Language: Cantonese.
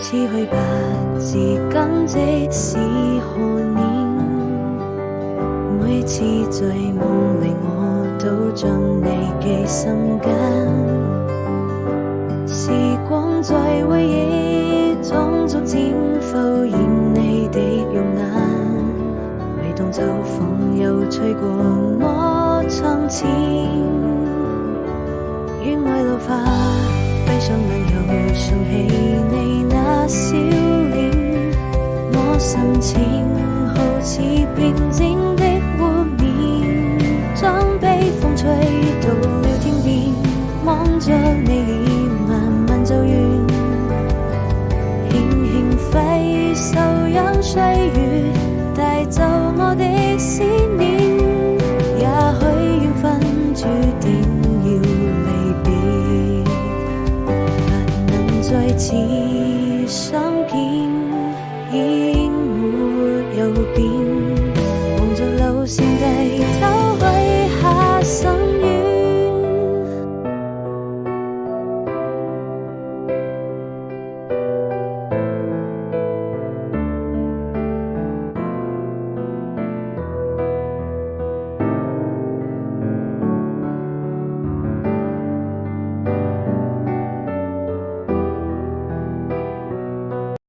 似去吧，自今即使何年，每次在夢裏我都將你記心間，時光在回憶中逐漸浮現你的容顏，每當秋風又吹過我窗前，願愛老化，閉上眼又想起你那笑臉，我心情好似平靜的湖面，將悲風吹到了天邊，望着你臉慢慢走遠，輕輕揮手讓歲月帶走我的思念，也許緣分注定要離別，不能再次相見，已